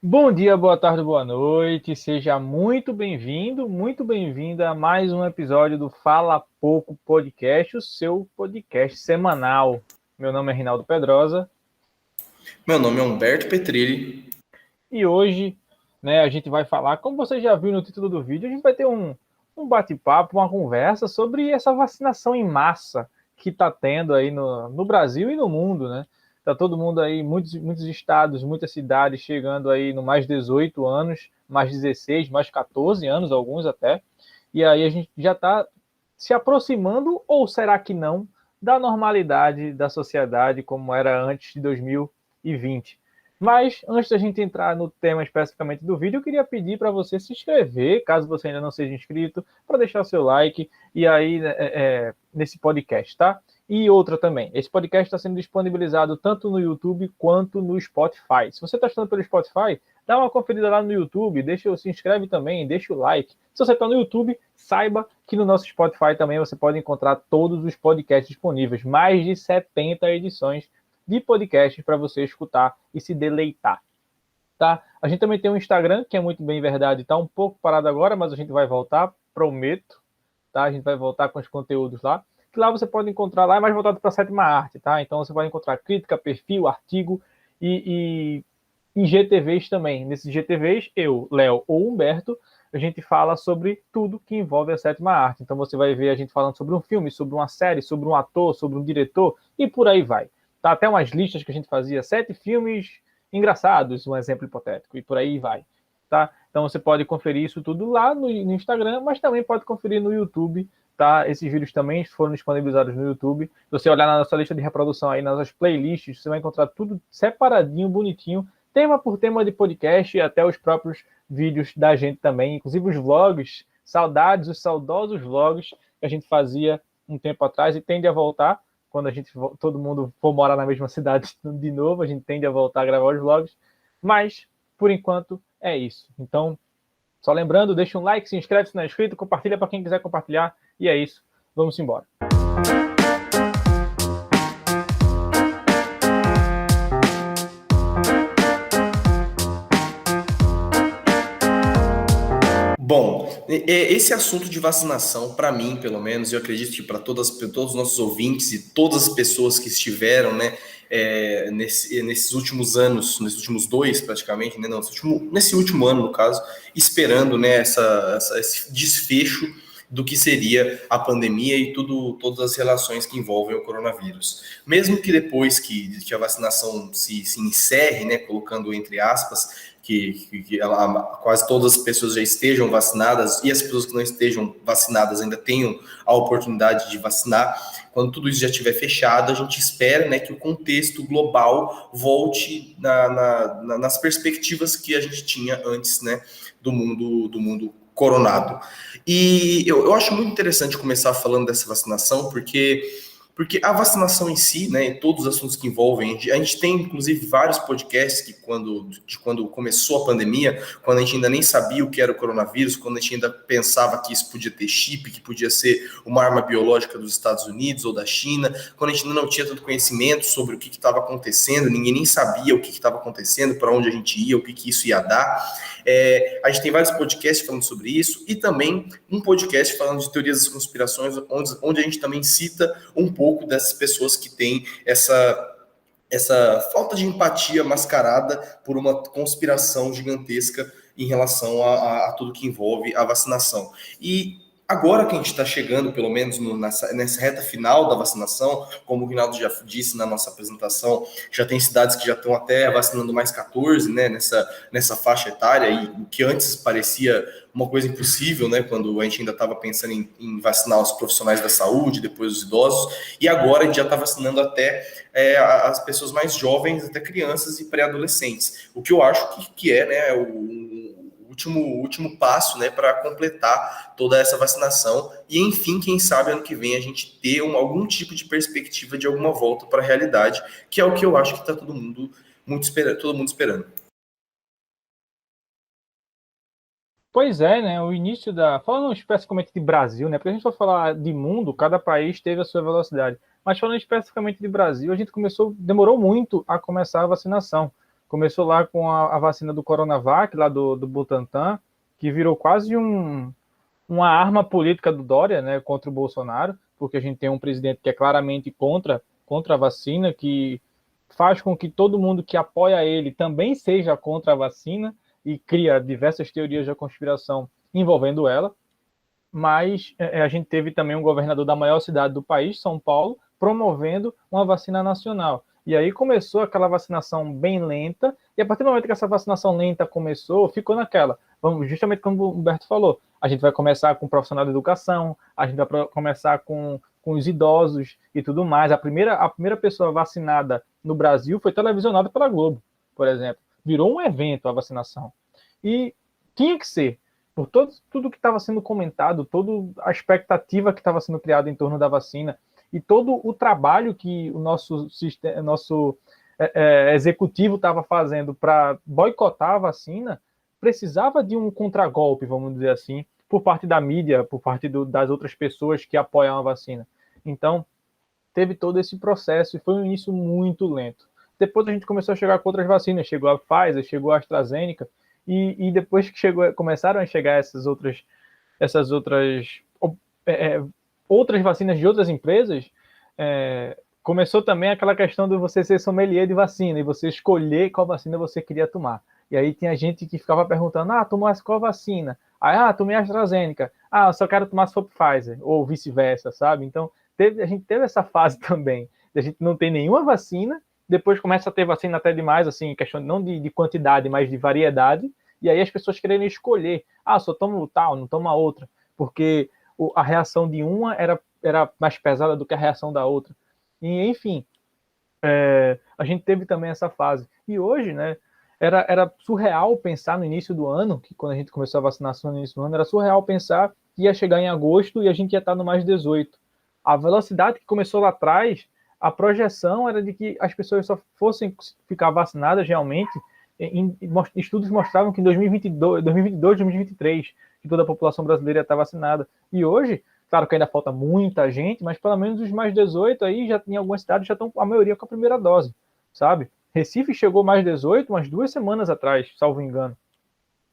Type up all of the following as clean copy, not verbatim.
Bom dia, boa tarde, boa noite. Seja muito bem-vinda a mais um episódio do Fala Pouco Podcast, o seu podcast semanal. Meu nome é Rinaldo Pedrosa Meu nome é Humberto Petrilli. e hoje, a gente vai falar, como você já viu no título do vídeo, a gente vai ter um bate-papo, uma conversa sobre essa vacinação em massa que está tendo aí no Brasil e no mundo, né? Tá todo mundo aí, muitos estados, muitas cidades chegando aí no mais 18 anos, mais 16, mais 14 anos, alguns até. E aí a gente já está se aproximando, ou será que não, da normalidade da sociedade como era antes de 2020. Mas antes da gente entrar no tema especificamente do vídeo, eu queria pedir para você se inscrever, caso você ainda não seja inscrito, para deixar o seu like e aí nesse podcast, tá? E outra também, esse podcast está sendo disponibilizado tanto no YouTube quanto no Spotify. Se você está estudando pelo Spotify, dá uma conferida lá no YouTube, se inscreve também, deixa o like. Se você está no YouTube, saiba que no nosso Spotify também você pode encontrar todos os podcasts disponíveis, mais de 70 edições de podcast para você escutar e se deleitar. Tá? A gente também tem um Instagram, que é muito bem verdade, está um pouco parado agora, mas a gente vai voltar, prometo. Tá? A gente vai voltar com os conteúdos lá. Que lá você pode encontrar, lá é mais voltado para a sétima arte, tá? Então você vai encontrar crítica, perfil, artigo e GTVs também. Nesses GTVs, eu, Léo ou Humberto, a gente fala sobre tudo que envolve a sétima arte. Então você vai ver a gente falando sobre um filme, sobre uma série, sobre um ator, sobre um diretor e por aí vai. Tá até umas listas que a gente fazia, 7 filmes engraçados, um exemplo hipotético, e por aí vai. Tá? Então você pode conferir isso tudo lá no Instagram, mas também pode conferir no YouTube. Tá? Esses vídeos também foram disponibilizados no YouTube. Se você olhar na nossa lista de reprodução aí, nas nossas playlists, você vai encontrar tudo separadinho, bonitinho, tema por tema de podcast e até os próprios vídeos da gente também, inclusive os vlogs, saudades, os saudosos vlogs que a gente fazia um tempo atrás e tende a voltar quando todo mundo for morar na mesma cidade de novo, a gente tende a voltar a gravar os vlogs, mas por enquanto é isso. Então, só lembrando, deixa um like, se inscreve se não é inscrito, compartilha para quem quiser compartilhar e é isso. Vamos embora. Bom, esse assunto de vacinação, para mim, pelo menos, eu acredito que para todos os nossos ouvintes e todas as pessoas que estiveram, né, nesses últimos anos, nesses últimos dois, praticamente, né, não, nesse último ano, no caso, esperando, né, esse desfecho do que seria a pandemia e todas as relações que envolvem o coronavírus. Mesmo que depois que a vacinação se encerre, né, colocando entre aspas, quase todas as pessoas já estejam vacinadas e as pessoas que não estejam vacinadas ainda tenham a oportunidade de vacinar. Quando tudo isso já estiver fechado, a gente espera, né, que o contexto global volte nas perspectivas que a gente tinha antes, né, do mundo coronado. E eu acho muito interessante começar falando dessa vacinação, porque a vacinação em si, né, e todos os assuntos que envolvem, a gente tem inclusive vários podcasts que quando começou a pandemia, quando a gente ainda nem sabia o que era o coronavírus, quando a gente ainda pensava que isso podia ter chip, que podia ser uma arma biológica dos Estados Unidos ou da China, quando a gente ainda não tinha tanto conhecimento sobre o que estava acontecendo, ninguém nem sabia o que estava acontecendo, para onde a gente ia, o que isso ia dar. A gente tem vários podcasts falando sobre isso e também um podcast falando de teorias das conspirações, onde a gente também cita um pouco dessas pessoas que têm essa falta de empatia mascarada por uma conspiração gigantesca em relação a tudo que envolve a vacinação. E agora que a gente está chegando, pelo menos nessa reta final da vacinação, como o Rinaldo já disse na nossa apresentação, já tem cidades que já estão até vacinando mais 14, né, nessa faixa etária, e o que antes parecia uma coisa impossível, né, quando a gente ainda estava pensando em vacinar os profissionais da saúde, depois os idosos, e agora a gente já está vacinando até as pessoas mais jovens, até crianças e pré-adolescentes, o que eu acho que é, né, último passo, né, para completar toda essa vacinação e, enfim, quem sabe ano que vem a gente ter algum tipo de perspectiva de alguma volta para a realidade, que é o que eu acho que está todo mundo esperando. Pois é, né? O início da. Falando especificamente de Brasil, né? Porque a gente vai falar de mundo, cada país teve a sua velocidade. Mas falando especificamente de Brasil, a gente demorou muito a começar a vacinação. Começou lá com a vacina do Coronavac, lá do Butantan, que virou quase uma arma política do Dória, né, contra o Bolsonaro, porque a gente tem um presidente que é claramente contra a vacina, que faz com que todo mundo que apoia ele também seja contra a vacina e cria diversas teorias da conspiração envolvendo ela. Mas a gente teve também um governador da maior cidade do país, São Paulo, promovendo uma vacina nacional. E aí começou aquela vacinação bem lenta, e a partir do momento que essa vacinação lenta começou, ficou naquela. Vamos, justamente como o Humberto falou, a gente vai começar com o profissional de educação, a gente vai começar com os idosos e tudo mais. A primeira pessoa vacinada no Brasil foi televisionada pela Globo, por exemplo. Virou um evento a vacinação. E tinha que ser, por tudo que estava sendo comentado, toda a expectativa que estava sendo criada em torno da vacina, e todo o trabalho que o nosso executivo estava fazendo para boicotar a vacina, precisava de um contragolpe, vamos dizer assim, por parte da mídia, por parte das outras pessoas que apoiam a vacina. Então, teve todo esse processo e foi um início muito lento. Depois a gente começou a chegar com outras vacinas, chegou a Pfizer, chegou a AstraZeneca, e depois que começaram a chegar essas outras vacinas de outras empresas, começou também aquela questão de você ser sommelier de vacina e você escolher qual vacina você queria tomar. E aí tinha gente que ficava perguntando, tomasse qual vacina? Aí, tomei a AstraZeneca. Eu só quero tomar se for Pfizer, ou vice-versa, sabe? Então, a gente teve essa fase também, a gente não tem nenhuma vacina, depois começa a ter vacina até demais, assim, questão não de quantidade, mas de variedade, e aí as pessoas querem escolher, só tomo tal, não tomo a outra, porque a reação de uma era mais pesada do que a reação da outra. E, enfim, a gente teve também essa fase. E hoje, né, era surreal pensar no início do ano, que quando a gente começou a vacinação no início do ano, era surreal pensar que ia chegar em agosto e a gente ia estar no mais 18. A velocidade que começou lá atrás, a projeção era de que as pessoas só fossem ficar vacinadas realmente, estudos mostravam que em 2022, 2023, que toda a população brasileira ia estar vacinada. E hoje, claro que ainda falta muita gente, mas pelo menos os mais 18 aí, já em algumas cidades já estão a maioria com a primeira dose, sabe? Recife chegou mais 18 umas 2 semanas atrás, salvo engano.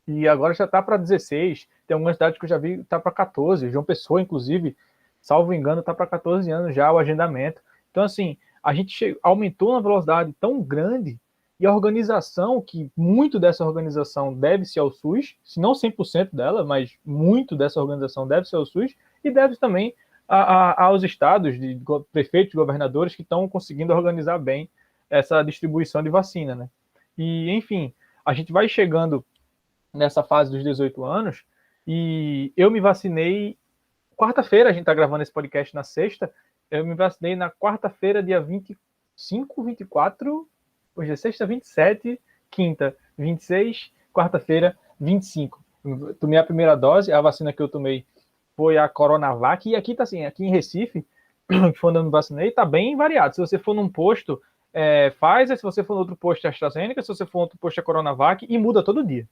E agora já está para 16. Tem algumas cidades que eu já vi está para 14. João Pessoa, inclusive, salvo engano, está para 14 anos já o agendamento. Então, assim, a gente aumentou uma velocidade tão grande e a organização, que muito dessa organização deve-se ao SUS, se não 100% dela, mas muito dessa organização deve-se ao SUS e deve também aos estados, de prefeitos, governadores que estão conseguindo organizar bem essa distribuição de vacina, né? E, enfim, a gente vai chegando nessa fase dos 18 anos e eu me vacinei quarta-feira, a gente está gravando esse podcast na sexta, eu me vacinei na quarta-feira, dia 25, 24, hoje é sexta, 27, quinta, 26, quarta-feira, 25. Eu tomei a primeira dose, a vacina que eu tomei foi a Coronavac, e aqui tá assim, aqui em Recife, que foi onde eu me vacinei, tá bem variado. Se você for num posto, Pfizer, se você for no outro posto, AstraZeneca, se você for no outro posto, Coronavac, e muda todo dia.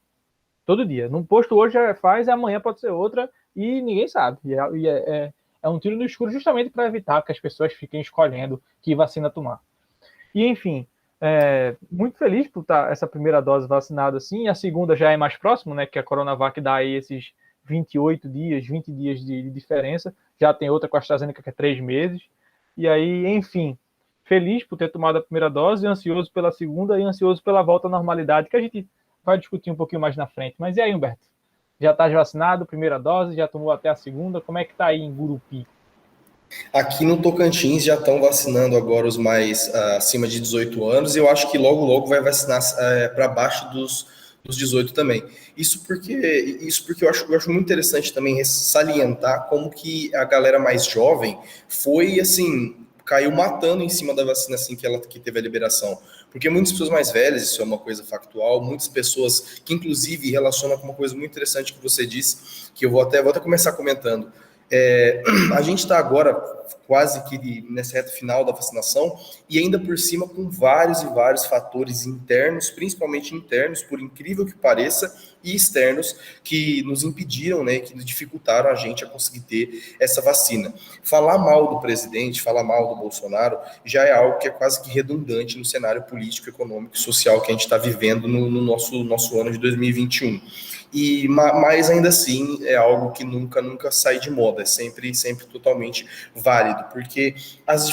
Todo dia. Num posto hoje é Pfizer, amanhã pode ser outra, e ninguém sabe. E é um tiro no escuro justamente para evitar que as pessoas fiquem escolhendo que vacina tomar. E, enfim, muito feliz por estar essa primeira dose vacinada assim, a segunda já é mais próximo, né, que a Coronavac dá aí esses 28 dias, 20 dias de diferença, já tem outra com a AstraZeneca que é 3 meses, e aí, enfim, feliz por ter tomado a primeira dose, ansioso pela segunda e ansioso pela volta à normalidade, que a gente vai discutir um pouquinho mais na frente. Mas e aí, Humberto? Já está vacinado, primeira dose, já tomou até a segunda, como é que está aí em Gurupi? Aqui no Tocantins já estão vacinando agora os mais acima de 18 anos, e eu acho que logo vai vacinar para baixo dos 18 também. Isso porque eu acho muito interessante também salientar como que a galera mais jovem foi, assim, caiu matando em cima da vacina assim que teve a liberação. Porque muitas pessoas mais velhas, isso é uma coisa factual, muitas pessoas que inclusive relacionam com uma coisa muito interessante que você disse, que eu vou até começar comentando. A gente está agora quase que nessa reta final da vacinação, e ainda por cima com vários e vários fatores internos, principalmente internos, por incrível que pareça, e externos, que nos impediram, né, que dificultaram a gente a conseguir ter essa vacina. Falar mal do presidente, falar mal do Bolsonaro, já é algo que é quase que redundante no cenário político, econômico e social que a gente está vivendo no nosso ano de 2021. Mas ainda assim é algo que nunca sai de moda, é sempre totalmente válido, porque as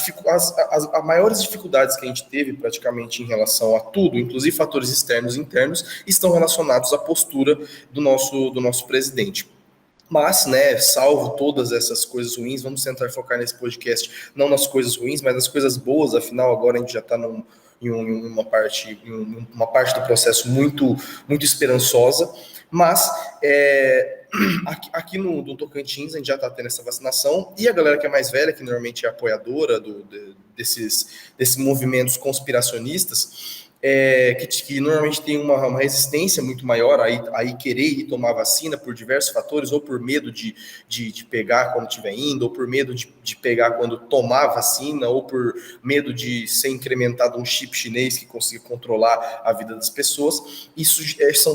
maiores dificuldades que a gente teve praticamente em relação a tudo, inclusive fatores externos e internos, estão relacionados à postura do nosso presidente. Mas, né, salvo todas essas coisas ruins, vamos tentar focar nesse podcast não nas coisas ruins, mas nas coisas boas. Afinal, agora a gente já está em uma parte do processo muito esperançosa. Mas aqui no Tocantins a gente já está tendo essa vacinação, e a galera que é mais velha, que normalmente é apoiadora desses movimentos conspiracionistas, que normalmente tem uma resistência muito maior a querer ir tomar vacina por diversos fatores, ou por medo de pegar quando estiver indo, ou por medo de pegar quando tomar a vacina, ou por medo de ser incrementado um chip chinês que consiga controlar a vida das pessoas. Isso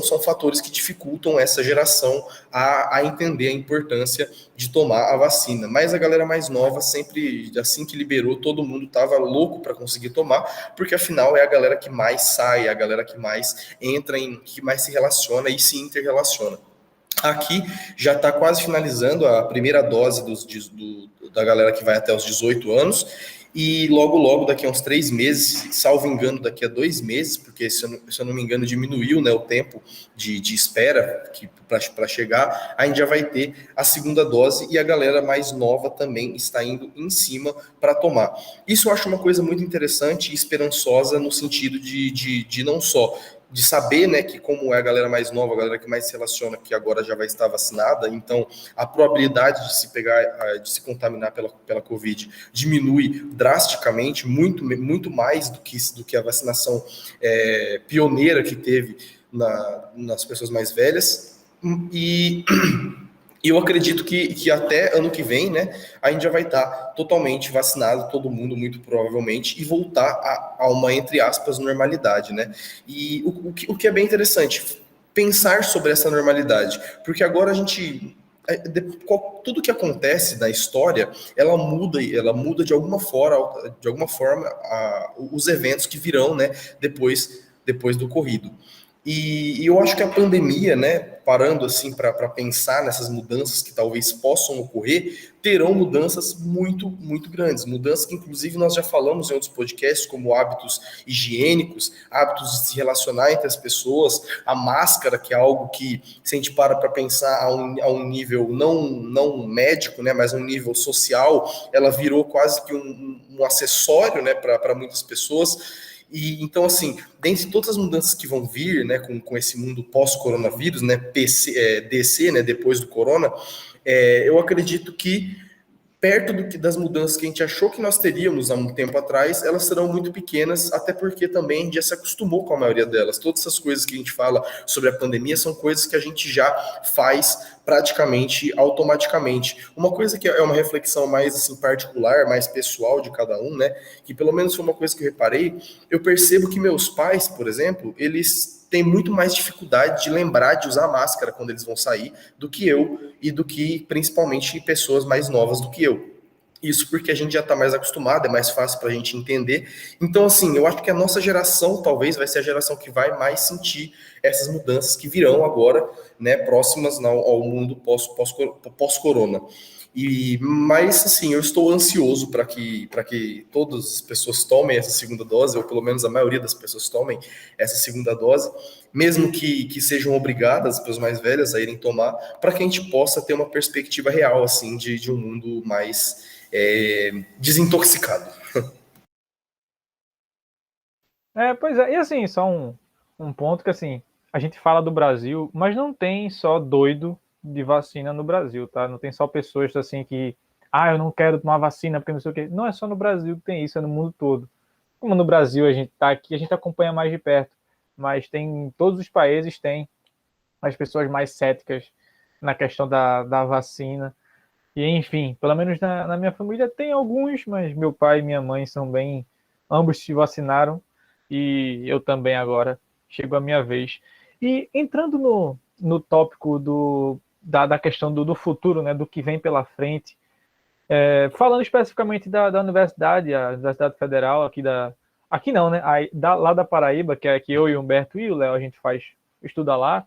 são fatores que dificultam essa geração a entender a importância de tomar a vacina. Mas a galera mais nova, sempre, assim que liberou, todo mundo estava louco para conseguir tomar, porque afinal é a galera que mais sai, a galera que mais entra que mais se relaciona e se interrelaciona. Aqui já está quase finalizando a primeira dose da galera que vai até os 18 anos, e logo, daqui a uns 3 meses, salvo engano, daqui a 2 meses, porque se eu não me engano diminuiu, né, o tempo de espera para chegar, a gente já vai ter a segunda dose, e a galera mais nova também está indo em cima para tomar. Isso eu acho uma coisa muito interessante e esperançosa, no sentido de não só de saber, né, que como é a galera mais nova, a galera que mais se relaciona, que agora já vai estar vacinada, então a probabilidade de se contaminar pela Covid diminui drasticamente, muito mais do que a vacinação pioneira que teve nas pessoas mais velhas. E eu acredito que até ano que vem, né, a gente já vai estar totalmente vacinado, todo mundo, muito provavelmente, e voltar a uma, entre aspas, normalidade, né? E o que é bem interessante, pensar sobre essa normalidade, porque agora a gente... tudo que acontece na história, ela muda de alguma forma os eventos que virão, né, depois do ocorrido. E eu acho que a pandemia, né, parando assim para pensar nessas mudanças que talvez possam ocorrer, terão mudanças muito grandes, mudanças que inclusive nós já falamos em outros podcasts, como hábitos higiênicos, hábitos de se relacionar entre as pessoas, a máscara, que é algo que, se a gente para pensar a um nível não médico, né, mas a um nível social, ela virou quase que um acessório, né, para muitas pessoas. E então, assim, dentre todas as mudanças que vão vir, né, com esse mundo pós-coronavírus, né, DC, né, depois do corona, eu acredito que perto das mudanças que a gente achou que nós teríamos há um tempo atrás, elas serão muito pequenas, até porque também a gente já se acostumou com a maioria delas. Todas essas coisas que a gente fala sobre a pandemia são coisas que a gente já faz praticamente automaticamente. Uma coisa que é uma reflexão mais assim, particular, mais pessoal de cada um, né? Que pelo menos foi uma coisa que eu reparei, eu percebo que meus pais, por exemplo, eles têm muito mais dificuldade de lembrar de usar máscara quando eles vão sair do que eu, e do que principalmente pessoas mais novas do que eu. Isso porque a gente já está mais acostumado, é mais fácil para a gente entender. Então, assim, eu acho que a nossa geração talvez vai ser a geração que vai mais sentir essas mudanças que virão agora, né, próximas ao mundo pós-corona. Mas, assim, eu estou ansioso para que todas as pessoas tomem essa segunda dose, ou pelo menos a maioria das pessoas tomem essa segunda dose, mesmo que sejam obrigadas, as pessoas mais velhas, a irem tomar, para que a gente possa ter uma perspectiva real, assim, de um mundo mais desintoxicado. Pois é, e assim, só um ponto que assim, a gente fala do Brasil, mas não tem só doido de vacina no Brasil, tá? Não tem só pessoas assim que, eu não quero tomar vacina porque não sei o quê. Não é só no Brasil que tem isso, é no mundo todo. Como no Brasil a gente tá aqui, a gente acompanha mais de perto, mas tem, todos os países tem as pessoas mais céticas na questão da vacina. E, enfim, pelo menos na minha família tem alguns, mas meu pai e minha mãe são bem. Ambos se vacinaram e eu também agora. Chegou a minha vez. E entrando no tópico da questão do futuro, né, do que vem pela frente, falando especificamente da universidade, a Universidade Federal aqui aqui não, né? Lá da Paraíba, que é que eu e o Humberto e o Léo a gente estuda lá,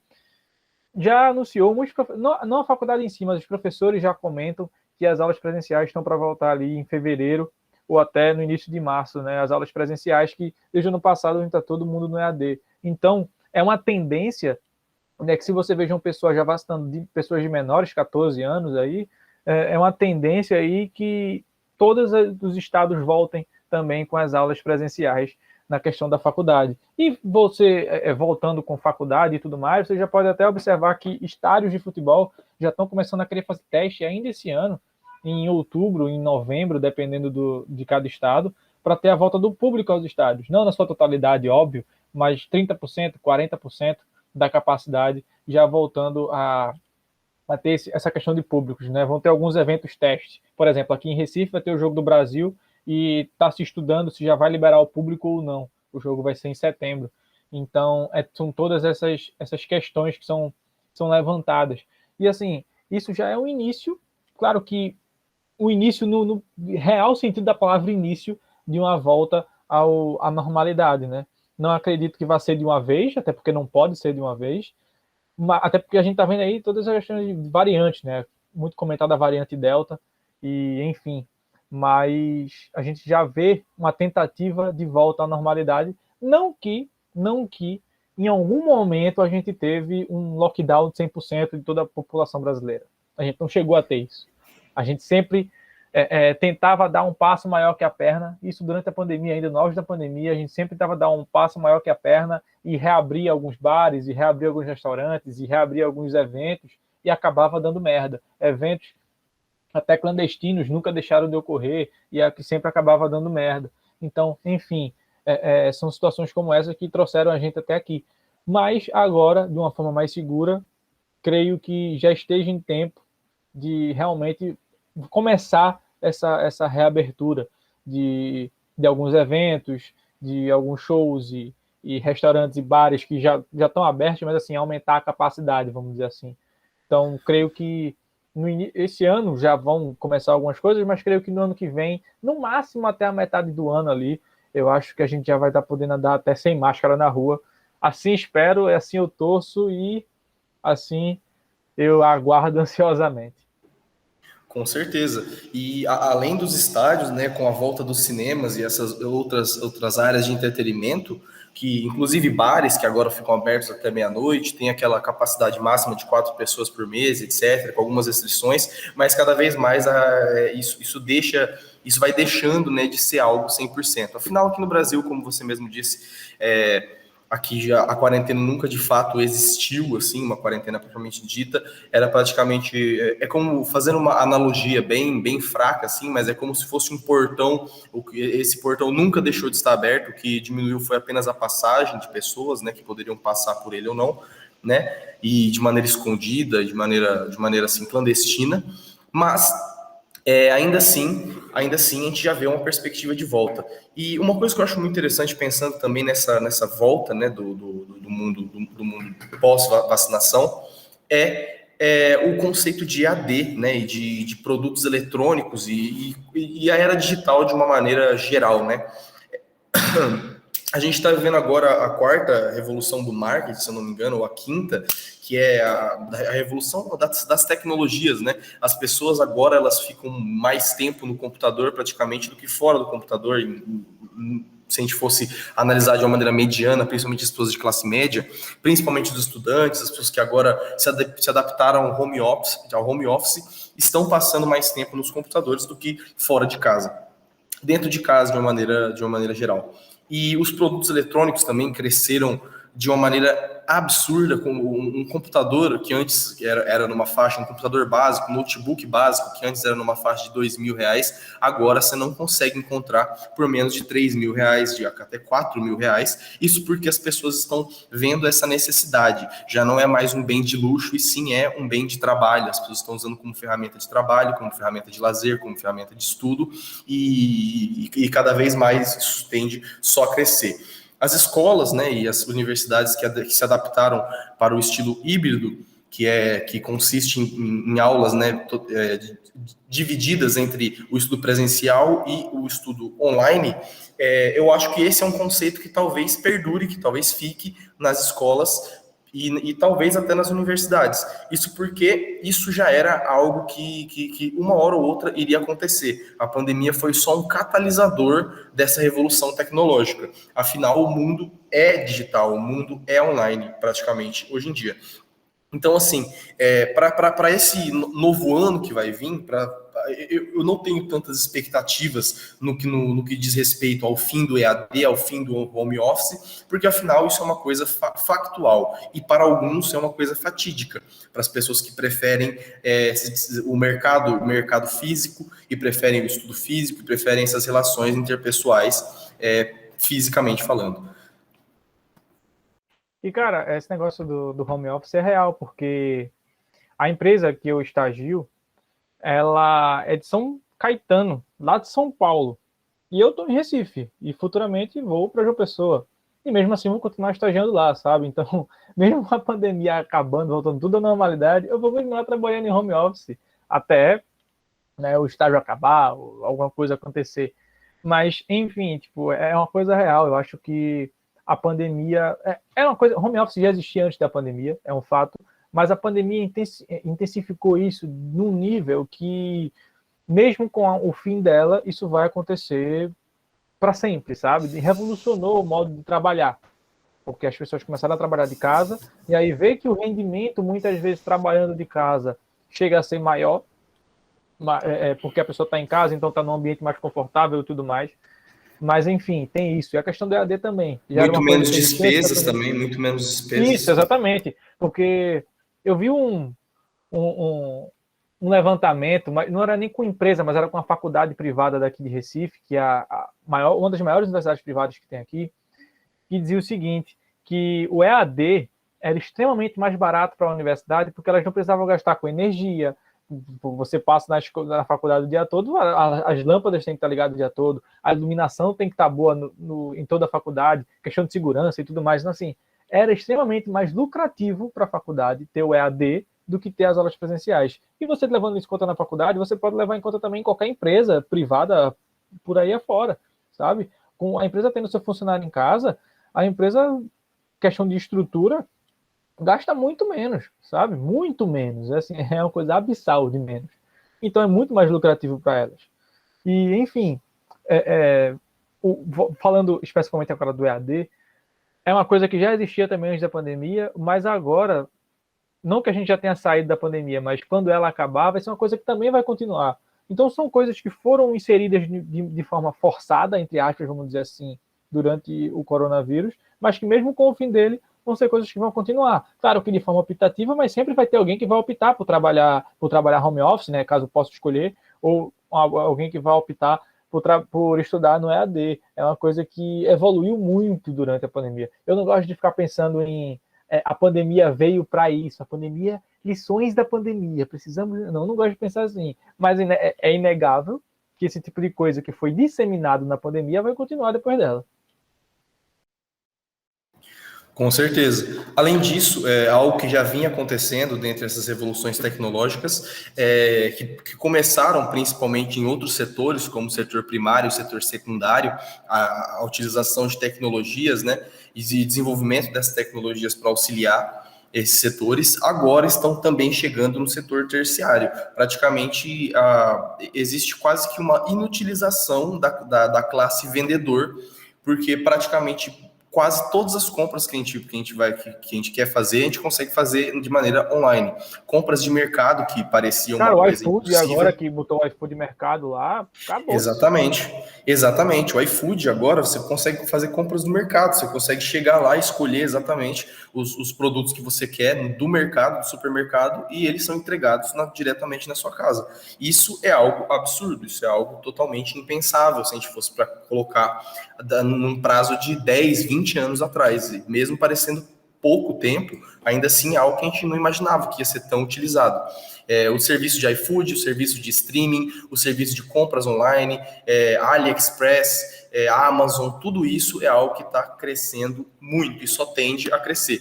já anunciou, não a faculdade em si, mas os professores já comentam que as aulas presenciais estão para voltar ali em fevereiro ou até no início de março, né? As aulas presenciais que desde o ano passado a gente está todo mundo no EAD. Então, é uma tendência, né, que se você veja uma pessoa já vacinando de pessoas de menores, 14 anos aí, é uma tendência aí que todos os estados voltem também com as aulas presenciais na questão da faculdade. E você, voltando com faculdade e tudo mais, você já pode até observar que estádios de futebol já estão começando a querer fazer teste ainda esse ano, em outubro, em novembro, dependendo de cada estado, para ter a volta do público aos estádios. Não na sua totalidade, óbvio, mas 30%, 40% da capacidade já voltando a ter essa questão de públicos, né? Vão ter alguns eventos testes. Por exemplo, aqui em Recife vai ter o Jogo do Brasil e está se estudando se já vai liberar o público ou não. O jogo vai ser em setembro. Então, são todas essas questões que são levantadas. E, assim, isso já é um início. Claro que o início, no real sentido da palavra início, de uma volta à normalidade, né? Não acredito que vá ser de uma vez, até porque não pode ser de uma vez, até porque a gente está vendo aí todas as questões de variantes, né? Muito comentada a variante Delta, e enfim. Mas a gente já vê uma tentativa de volta à normalidade. Não que em algum momento a gente teve um lockdown de 100% de toda a população brasileira. A gente não chegou a ter isso. A gente sempre tentava dar um passo maior que a perna. Isso durante a pandemia, ainda no auge da pandemia, a gente sempre tentava dar um passo maior que a perna e reabrir alguns bares, e reabrir alguns restaurantes, e reabrir alguns eventos, e acabava dando merda. Eventos até clandestinos nunca deixaram de ocorrer, e é que sempre acabava dando merda. Então, enfim, são situações como essa que trouxeram a gente até aqui. Mas agora, de uma forma mais segura, creio que já esteja em tempo de realmente começar essa reabertura de alguns eventos, de alguns shows e restaurantes e bares que já estão abertos, mas assim, aumentar a capacidade, vamos dizer assim. Então, creio que esse ano já vão começar algumas coisas, mas creio que no ano que vem, no máximo até a metade do ano ali, eu acho que a gente já vai estar podendo andar até sem máscara na rua. Assim espero, assim eu torço e assim eu aguardo ansiosamente. Com certeza. E além dos estádios, né, com a volta dos cinemas e essas outras áreas de entretenimento, que inclusive bares que agora ficam abertos até meia-noite, tem aquela capacidade máxima de 4 pessoas por mês, etc., com algumas restrições, mas cada vez mais isso vai deixando, né, de ser algo 100%. Afinal, aqui no Brasil, como você mesmo disse, aqui já a quarentena nunca de fato existiu, assim, uma quarentena propriamente dita, era praticamente, como, fazendo uma analogia bem fraca, assim, mas é como se fosse um portão, esse portão nunca deixou de estar aberto, o que diminuiu foi apenas a passagem de pessoas, né, que poderiam passar por ele ou não, né, e de maneira escondida, de maneira assim, clandestina, mas ainda assim a gente já vê uma perspectiva de volta. E uma coisa que eu acho muito interessante, pensando também nessa volta, né, do mundo pós-vacinação, o conceito de AD, né, e de produtos eletrônicos e a era digital de uma maneira geral, né? A gente está vivendo agora a quarta revolução do marketing, se eu não me engano, ou a quinta, que é a revolução das tecnologias, né? As pessoas agora elas ficam mais tempo no computador praticamente do que fora do computador. Se a gente fosse analisar de uma maneira mediana, principalmente as pessoas de classe média, principalmente os estudantes, as pessoas que agora se adaptaram ao home office, estão passando mais tempo nos computadores do que fora de casa, dentro de casa de uma maneira geral. E os produtos eletrônicos também cresceram de uma maneira absurda, como um computador que antes era numa faixa, um computador básico, um notebook básico, que antes era numa faixa de R$ 2.000, agora você não consegue encontrar por menos de R$ 3.000, de até R$ 4.000. Isso porque as pessoas estão vendo essa necessidade. Já não é mais um bem de luxo, e sim é um bem de trabalho. As pessoas estão usando como ferramenta de trabalho, como ferramenta de lazer, como ferramenta de estudo, e cada vez mais isso tende só a crescer. As escolas, né, e as universidades que se adaptaram para o estilo híbrido, que consiste em aulas, né, divididas entre o estudo presencial e o estudo online, eu acho que esse é um conceito que talvez perdure, que talvez fique nas escolas e talvez até nas universidades. Isso porque isso já era algo que uma hora ou outra iria acontecer. A pandemia foi só um catalisador dessa revolução tecnológica. Afinal, o mundo é digital, o mundo é online, praticamente, hoje em dia. Então, assim, para esse novo ano que vai vir, eu não tenho tantas expectativas no que diz respeito ao fim do EAD, ao fim do home office, porque afinal isso é uma coisa factual, e para alguns é uma coisa fatídica, para as pessoas que preferem o mercado físico, e preferem o estudo físico, e preferem essas relações interpessoais, fisicamente falando. E, cara, esse negócio do home office é real, porque a empresa que eu estagio, ela é de São Caetano, lá de São Paulo. E eu estou em Recife, e futuramente vou para João Pessoa. E mesmo assim vou continuar estagiando lá, sabe? Então, mesmo com a pandemia acabando, voltando tudo à normalidade, eu vou continuar trabalhando em home office até, né, o estágio acabar, ou alguma coisa acontecer. Mas, enfim, tipo, é uma coisa real. Eu acho que a pandemia é uma coisa. Home office já existia antes da pandemia, é um fato, mas a pandemia intensificou isso num nível que, mesmo com o fim dela, isso vai acontecer para sempre, sabe? Revolucionou o modo de trabalhar, porque as pessoas começaram a trabalhar de casa, e aí vê que o rendimento, muitas vezes, trabalhando de casa, chega a ser maior, porque a pessoa está em casa, então está num ambiente mais confortável e tudo mais. Mas, enfim, tem isso. E a questão do EAD também. Já era Muito uma coisa menos que existia antes da despesas pandemia. também, muito menos Isso, despesas. exatamente. Porque eu vi um levantamento, mas não era nem com empresa, mas era com a faculdade privada daqui de Recife, que é uma das maiores universidades privadas que tem aqui, que dizia o seguinte, que o EAD era extremamente mais barato para a universidade, porque elas não precisavam gastar com energia. Você passa na faculdade o dia todo, as lâmpadas têm que estar ligadas o dia todo, a iluminação tem que estar boa em toda a faculdade, questão de segurança e tudo mais. Então, assim, era extremamente mais lucrativo para a faculdade ter o EAD do que ter as aulas presenciais. E você levando isso em conta na faculdade, você pode levar em conta também em qualquer empresa privada por aí afora, sabe? Com a empresa tendo seu funcionário em casa, a empresa, questão de estrutura, gasta muito menos, sabe? Muito menos. Assim, é uma coisa abissal de menos. Então é muito mais lucrativo para elas. E, enfim, falando especificamente agora do EAD, é uma coisa que já existia também antes da pandemia, mas agora, não que a gente já tenha saído da pandemia, mas quando ela acabar, vai ser uma coisa que também vai continuar. Então são coisas que foram inseridas de forma forçada, entre aspas, vamos dizer assim, durante o coronavírus, mas que mesmo com o fim dele, vão ser coisas que vão continuar. Claro que de forma optativa, mas sempre vai ter alguém que vai optar por trabalhar home office, né, caso possa escolher, ou alguém que vai optar por estudar no EAD. É uma coisa que evoluiu muito durante a pandemia. Eu não gosto de ficar pensando em a pandemia veio para isso, a pandemia, lições da pandemia, precisamos... Não gosto de pensar assim, mas é inegável que esse tipo de coisa que foi disseminado na pandemia vai continuar depois dela. Com certeza. Além disso, algo que já vinha acontecendo dentre essas revoluções tecnológicas, que começaram principalmente em outros setores, como o setor primário, o setor secundário, a utilização de tecnologias, né, e de desenvolvimento dessas tecnologias para auxiliar esses setores, agora estão também chegando no setor terciário. Praticamente, existe quase que uma inutilização da classe vendedor, porque praticamente quase todas as compras que a gente quer fazer, a gente consegue fazer de maneira online. Compras de mercado que pareciam Cara, uma o coisa iFood agora impossível. que botou o iFood mercado lá, acabou-se. Exatamente, exatamente. O iFood agora você consegue fazer compras no mercado, você consegue chegar lá e escolher exatamente os produtos que você quer do mercado, do supermercado, e eles são entregados diretamente na sua casa. Isso é algo absurdo, isso é algo totalmente impensável se a gente fosse para colocar num prazo de 10, 20 anos atrás, e mesmo parecendo pouco tempo, ainda assim é algo que a gente não imaginava que ia ser tão utilizado. O serviço de iFood, o serviço de streaming, o serviço de compras online, AliExpress, Amazon, tudo isso é algo que está crescendo muito e só tende a crescer.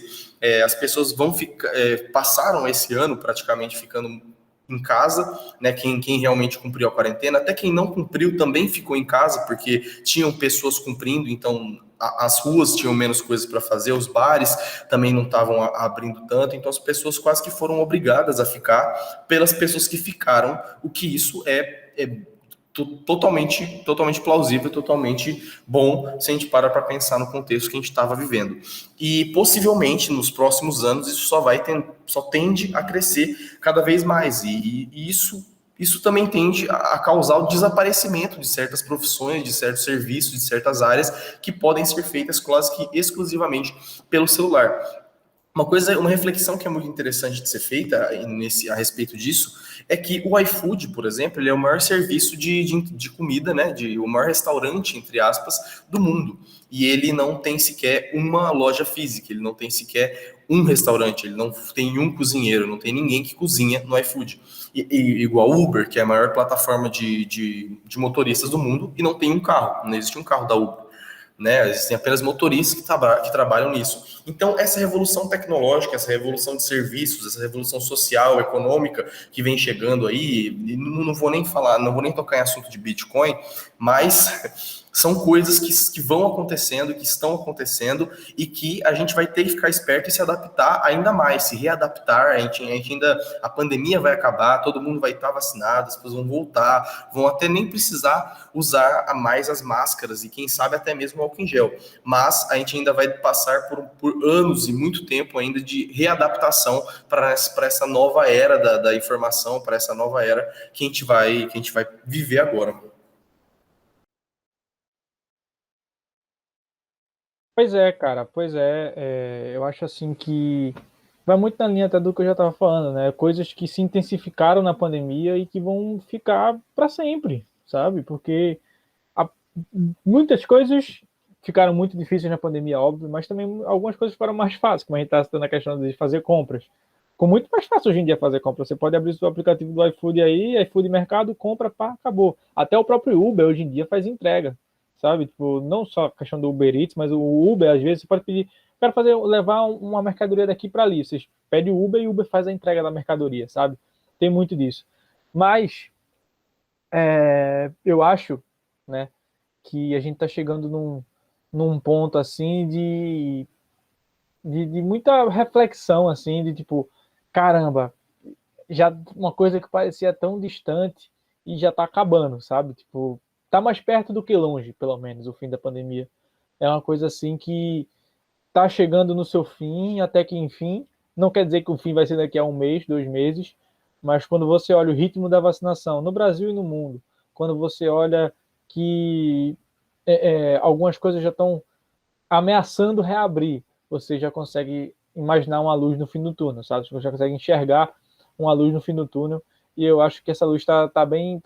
As pessoas vão ficar, passaram esse ano praticamente ficando em casa, né? Quem realmente cumpriu a quarentena, até quem não cumpriu também ficou em casa, porque tinham pessoas cumprindo, então as ruas tinham menos coisas para fazer, os bares também não estavam abrindo tanto, então as pessoas quase que foram obrigadas a ficar pelas pessoas que ficaram, o que isso é totalmente plausível, totalmente bom, se a gente para pensar no contexto que a gente estava vivendo. E possivelmente nos próximos anos isso só tende a crescer cada vez mais, e isso também tende a causar o desaparecimento de certas profissões, de certos serviços, de certas áreas que podem ser feitas quase que exclusivamente pelo celular. Uma reflexão que é muito interessante de ser feita a respeito disso é que o iFood, por exemplo, ele é o maior serviço de comida, né? O maior restaurante, entre aspas, do mundo. E ele não tem sequer uma loja física, ele não tem sequer um restaurante, ele não tem um cozinheiro, não tem ninguém que cozinha no iFood. Igual Uber, que é a maior plataforma de motoristas do mundo, e não tem um carro, não existe um carro da Uber. Né? Existem apenas motoristas que trabalham nisso. Então, essa revolução tecnológica, essa revolução de serviços, essa revolução social, econômica que vem chegando aí, não vou nem falar, não vou nem tocar em assunto de Bitcoin, mas são coisas que vão acontecendo, que estão acontecendo e que a gente vai ter que ficar esperto e se adaptar ainda mais, se readaptar. A pandemia vai acabar, todo mundo vai estar vacinado, as pessoas vão voltar, vão até nem precisar usar a mais as máscaras e quem sabe até mesmo o álcool em gel. Mas a gente ainda vai passar por anos e muito tempo ainda de readaptação para essa nova era da informação, para essa nova era que a gente vai viver agora. Pois é, cara, eu acho assim que vai muito na linha até do que eu já estava falando, né? Coisas que se intensificaram na pandemia e que vão ficar para sempre, sabe? Porque a, muitas coisas ficaram muito difíceis na pandemia, óbvio, mas também algumas coisas ficaram mais fáceis, como a gente está citando a questão de fazer compras. Ficou muito mais fácil hoje em dia fazer compra. Você pode abrir o seu aplicativo do iFood aí, iFood Mercado, compra, pá, acabou. Até o próprio Uber hoje em dia faz entrega, sabe? Tipo, não só a questão do Uber Eats, mas o Uber, às vezes, você pode pedir, levar uma mercadoria daqui para ali. Você pede o Uber e o Uber faz a entrega da mercadoria, sabe? Tem muito disso. Mas eu acho, né, que a gente está chegando num ponto assim de muita reflexão, assim, de tipo, caramba, já uma coisa que parecia tão distante e já está acabando, sabe? Tipo, tá mais perto do que longe, pelo menos, o fim da pandemia. É uma coisa assim que tá chegando no seu fim, até que enfim. Não quer dizer que o fim vai ser daqui a um mês, 2 meses, mas quando você olha o ritmo da vacinação no Brasil e no mundo, quando você olha que algumas coisas já estão ameaçando reabrir, você já consegue imaginar uma luz no fim do túnel, sabe? Você já consegue enxergar uma luz no fim do túnel, e eu acho que essa luz está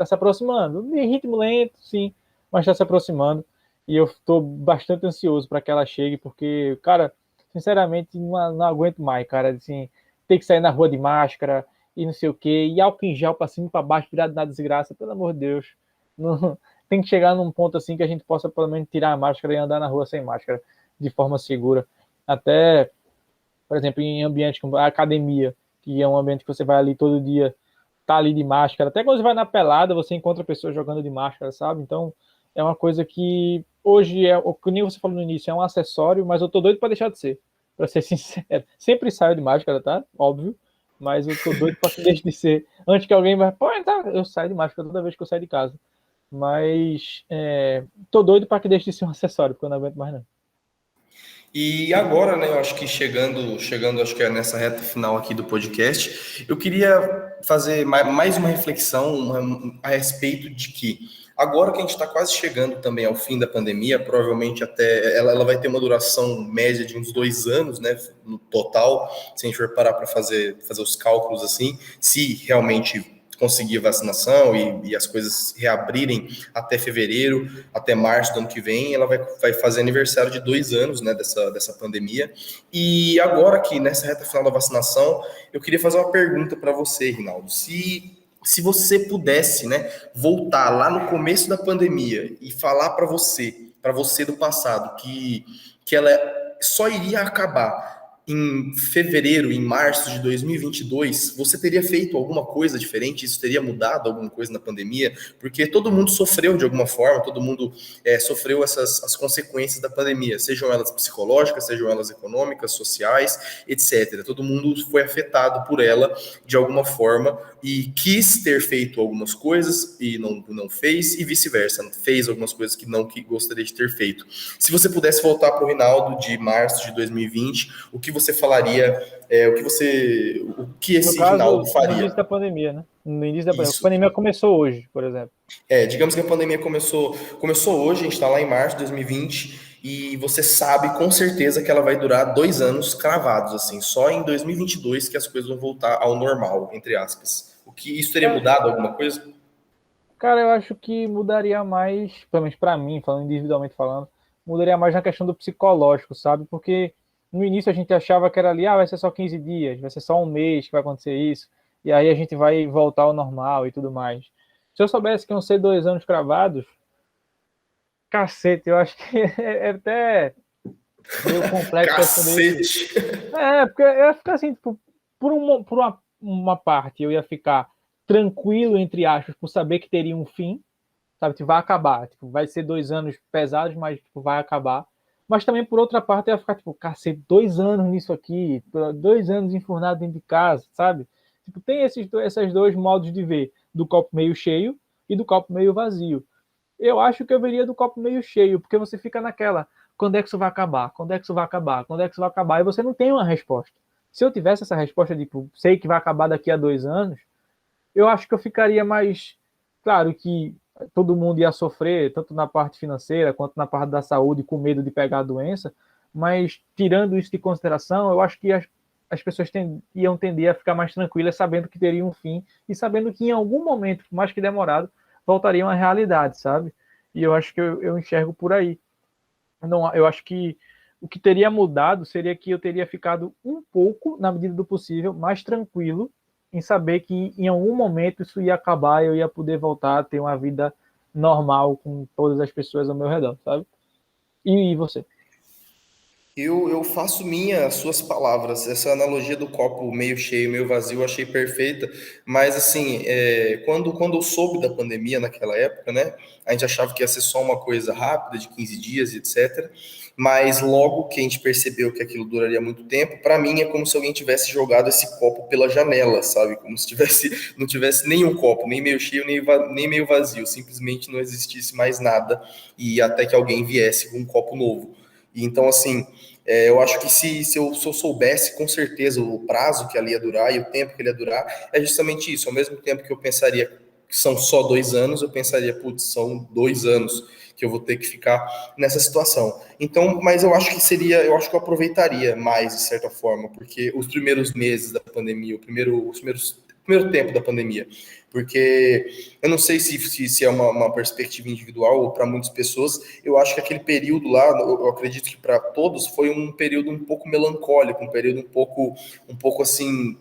se aproximando, em ritmo lento, sim, mas está se aproximando, e eu estou bastante ansioso para que ela chegue, porque, cara, sinceramente, não aguento mais, cara, assim, ter que sair na rua de máscara, e não sei o quê, e álcool em gel para cima e para baixo, virado na desgraça, pelo amor de Deus, não, tem que chegar num ponto assim que a gente possa pelo menos tirar a máscara e andar na rua sem máscara de forma segura. Até, por exemplo, em ambiente como a academia, que é um ambiente que você vai ali todo dia, tá ali de máscara. Até quando você vai na pelada, você encontra pessoas jogando de máscara, sabe? Então, é uma coisa que hoje o que nem você falou no início, é um acessório, mas eu tô doido para deixar de ser, para ser sincero. Sempre saio de máscara, tá? Óbvio. Mas eu tô doido para que deixe de ser. Antes que alguém vai, pô, tá, eu saio de máscara toda vez que eu saio de casa. Mas tô doido para que deixe de ser um acessório, porque eu não aguento mais não. E agora, né, eu acho que chegando, acho que é nessa reta final aqui do podcast, eu queria fazer mais uma reflexão a respeito de que agora que a gente está quase chegando também ao fim da pandemia, provavelmente até ela vai ter uma duração média de uns 2 anos, né, no total, se a gente for parar para fazer os cálculos assim, se realmente conseguir vacinação e as coisas reabrirem até fevereiro, até março do ano que vem, ela vai fazer aniversário de 2 anos, né, dessa pandemia. E agora que nessa reta final da vacinação, eu queria fazer uma pergunta para você, Rinaldo. Se você pudesse, né, voltar lá no começo da pandemia e falar para você do passado, que ela só iria acabar em fevereiro, em março de 2022, você teria feito alguma coisa diferente? Isso teria mudado alguma coisa na pandemia? Porque todo mundo sofreu de alguma forma, todo mundo sofreu as consequências da pandemia, sejam elas psicológicas, sejam elas econômicas, sociais, etc. Todo mundo foi afetado por ela de alguma forma e quis ter feito algumas coisas e não fez, e vice-versa, fez algumas coisas que gostaria de ter feito. Se você pudesse voltar para o Rinaldo de março de 2020, o que você falaria, o que No esse Rinaldo caso, no início faria? da pandemia, né? No início da pandemia. A Isso. pandemia começou hoje, por exemplo. Digamos que a pandemia começou hoje, a gente está lá em março de 2020, e você sabe com certeza que ela vai durar 2 anos cravados, assim, só em 2022 que as coisas vão voltar ao normal, entre aspas. O que isso teria Cara, mudado alguma coisa? cara, eu acho que mudaria mais, pelo menos para mim, falando individualmente falando, mudaria mais na questão do psicológico, sabe? Porque no início a gente achava que era ali, vai ser só 15 dias, vai ser só um mês que vai acontecer isso, e aí a gente vai voltar ao normal e tudo mais. Se eu soubesse que iam ser 2 anos cravados, cacete, eu acho que é até meio complexo responder isso. Cacete! Porque eu ia ficar assim, tipo, por uma parte, eu ia ficar tranquilo, entre aspas, por saber que teria um fim, sabe? Tipo, vai acabar. Tipo, vai ser 2 anos pesados, mas tipo, vai acabar. Mas também, por outra parte, eu ia ficar, tipo, cacete, 2 anos nisso aqui, 2 anos enfurnado dentro de casa, sabe? Tipo, tem esses dois modos de ver, do copo meio cheio e do copo meio vazio. Eu acho que eu veria do copo meio cheio, porque você fica naquela, quando é que isso vai acabar? Quando é que isso vai acabar? Quando é que isso vai acabar? E você não tem uma resposta. Se eu tivesse essa resposta de, tipo, sei que vai acabar daqui a 2 anos, eu acho que eu ficaria mais, claro que todo mundo ia sofrer, tanto na parte financeira quanto na parte da saúde, com medo de pegar a doença, mas tirando isso de consideração, eu acho que as pessoas iam tender a ficar mais tranquilas, sabendo que teria um fim e sabendo que em algum momento, por mais que demorado, voltaria uma realidade, sabe? E eu acho que eu enxergo por aí. Não, eu acho que o que teria mudado seria que eu teria ficado um pouco, na medida do possível, mais tranquilo em saber que em algum momento isso ia acabar e eu ia poder voltar a ter uma vida normal com todas as pessoas ao meu redor, sabe? E você? Eu faço minha as suas palavras. Essa analogia do copo meio cheio, meio vazio, eu achei perfeita. Mas, assim, quando eu soube da pandemia naquela época, né? A gente achava que ia ser só uma coisa rápida, de 15 dias, etc. Mas logo que a gente percebeu que aquilo duraria muito tempo, para mim é como se alguém tivesse jogado esse copo pela janela, sabe? Como se não tivesse nenhum copo, nem meio cheio, nem meio vazio. Simplesmente não existisse mais nada. E até que alguém viesse com um copo novo. E então, assim, eu acho que se eu soubesse com certeza o prazo que ali ia durar e o tempo que ele ia durar, é justamente isso. Ao mesmo tempo que eu pensaria que são só 2 anos, eu pensaria, putz, são 2 anos que eu vou ter que ficar nessa situação. Então, mas eu acho que eu aproveitaria mais, de certa forma, porque os primeiros meses da pandemia, o primeiro tempo da pandemia, porque eu não sei se é uma perspectiva individual ou para muitas pessoas, eu acho que aquele período lá, eu acredito que para todos foi um período um pouco melancólico, um período um pouco assim,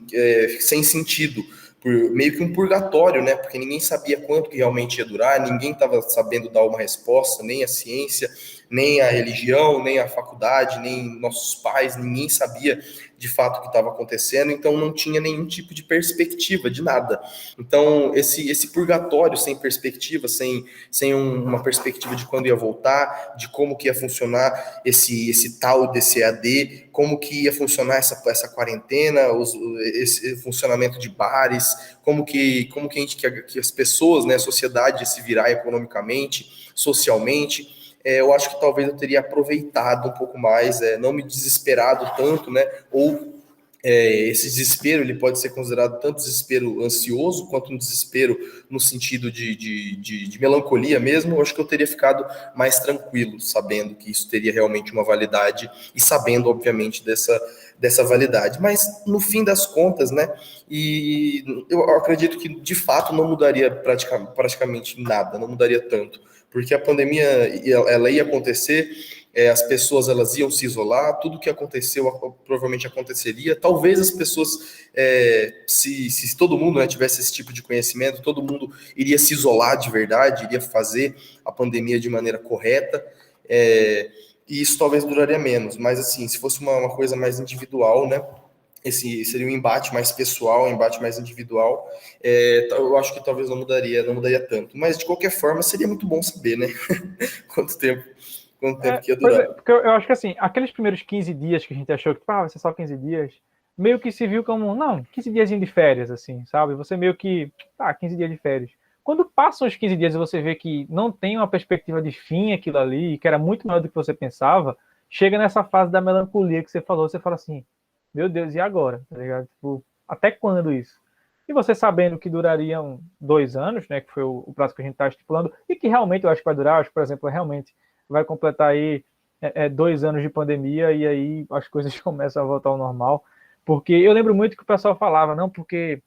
sem sentido, meio que um purgatório, né? Porque ninguém sabia quanto que realmente ia durar, ninguém estava sabendo dar uma resposta, nem a ciência, nem a religião, nem a faculdade, nem nossos pais, ninguém sabia de fato o que estava acontecendo, então não tinha nenhum tipo de perspectiva de nada. Então, esse purgatório sem perspectiva, sem uma perspectiva de quando ia voltar, de como que ia funcionar esse tal desse EAD, como que ia funcionar essa quarentena, esse funcionamento de bares, que as pessoas, né, a sociedade ia se virar economicamente, socialmente. eu acho que talvez eu teria aproveitado um pouco mais, não me desesperado tanto, né? Ou esse desespero, ele pode ser considerado tanto desespero ansioso quanto um desespero no sentido de melancolia mesmo. Eu acho que eu teria ficado mais tranquilo, sabendo que isso teria realmente uma validade e sabendo, obviamente, dessa validade. Mas, no fim das contas, né, e eu acredito que, de fato, não mudaria praticamente nada, não mudaria tanto, porque a pandemia, ela ia acontecer, as pessoas elas iam se isolar, tudo que aconteceu provavelmente aconteceria. Talvez as pessoas, se todo mundo, né, tivesse esse tipo de conhecimento, todo mundo iria se isolar de verdade, iria fazer a pandemia de maneira correta, e isso talvez duraria menos. Mas assim, se fosse uma coisa mais individual, né, esse seria um embate mais pessoal, um embate mais individual, eu acho que talvez não mudaria tanto. Mas de qualquer forma, seria muito bom saber, né, quanto tempo que ia durar. Porque eu acho que assim, aqueles primeiros 15 dias que a gente achou que vai ser só 15 dias, meio que se viu como, não, 15 dias de férias, assim, sabe? Você meio que, 15 dias de férias. Quando passam os 15 dias e você vê que não tem uma perspectiva de fim aquilo ali, que era muito maior do que você pensava, chega nessa fase da melancolia que você falou, você fala assim, meu Deus, e agora? Tá ligado? Tipo, até quando isso? E você sabendo que durariam 2 anos, né, que foi o prazo que a gente está estipulando, e que realmente eu acho que vai durar, acho que, por exemplo, realmente vai completar aí 2 anos de pandemia e aí as coisas começam a voltar ao normal. Porque eu lembro muito que o pessoal falava, não, porque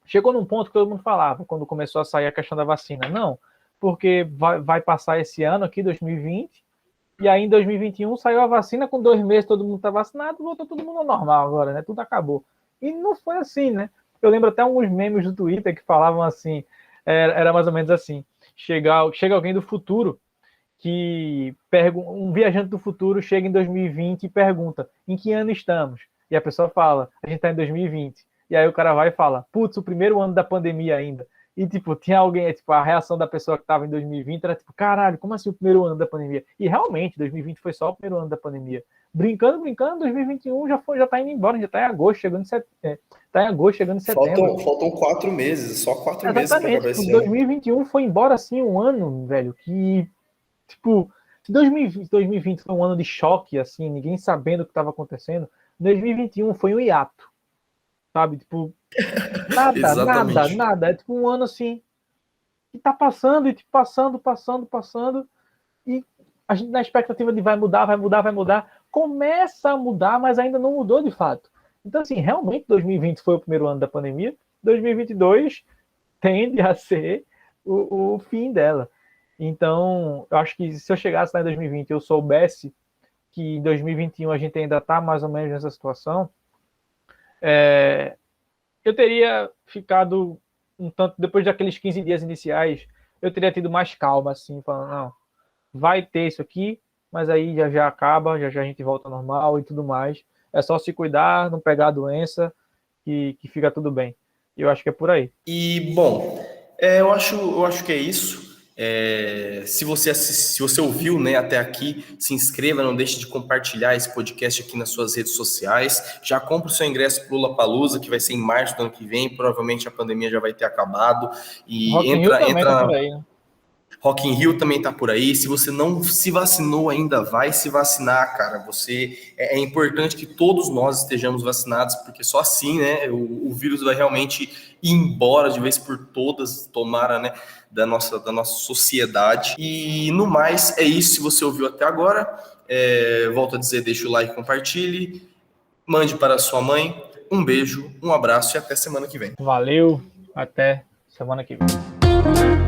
chegou num ponto que todo mundo falava, quando começou a sair a questão da vacina, não, porque vai passar esse ano aqui, 2020, e aí em 2021 saiu a vacina, com 2 meses todo mundo está vacinado, voltou todo mundo ao normal agora, né? Tudo acabou. E não foi assim, né? Eu lembro até alguns memes do Twitter que falavam assim, era mais ou menos assim, chega alguém do futuro, que um viajante do futuro chega em 2020 e pergunta, em que ano estamos? E a pessoa fala, a gente está em 2020. E aí o cara vai e fala, putz, o primeiro ano da pandemia ainda. E, tipo, tinha alguém, tipo, a reação da pessoa que estava em 2020 era tipo, caralho, como assim o primeiro ano da pandemia? E realmente, 2020 foi só o primeiro ano da pandemia. Brincando, 2021 já tá indo embora, já tá em agosto, chegando em setembro. Faltam 4 meses, só 4 meses para Exatamente, acabar tipo, esse ano. 2021 foi embora assim um ano, velho, que, tipo, se 2020 foi um ano de choque, assim, ninguém sabendo o que estava acontecendo, 2021 foi um hiato, sabe? Tipo, Exatamente. nada. É tipo um ano assim, que tá passando, e tipo, passando, e a gente na expectativa de vai mudar, começa a mudar, mas ainda não mudou de fato. Então, assim, realmente 2020 foi o primeiro ano da pandemia, 2022 tende a ser o fim dela. Então, eu acho que se eu chegasse lá em 2020 e eu soubesse que em 2021 a gente ainda está mais ou menos nessa situação, eu teria ficado um tanto, depois daqueles 15 dias iniciais, eu teria tido mais calma, assim, falando, não, vai ter isso aqui, mas aí já acaba, já a gente volta ao normal e tudo mais. É só se cuidar, não pegar a doença, que fica tudo bem. Eu acho que é por aí. E, bom, eu acho que é isso. Se você ouviu, né, até aqui, se inscreva, não deixe de compartilhar esse podcast aqui nas suas redes sociais. Já compra o seu ingresso para o Lollapalooza, que vai ser em março do ano que vem. Provavelmente a pandemia já vai ter acabado. E Rock in Rio também tá entra por aí, né? Rock in Rio também tá por aí. Se você não se vacinou ainda, vai se vacinar, cara. É importante que todos nós estejamos vacinados, porque só assim, né, o vírus vai realmente ir embora de vez por todas, tomara, né, da nossa sociedade. E no mais, é isso. Se você ouviu até agora, volto a dizer, deixa o like, compartilhe, mande para a sua mãe. Um beijo, um abraço e até semana que vem. Valeu, até semana que vem.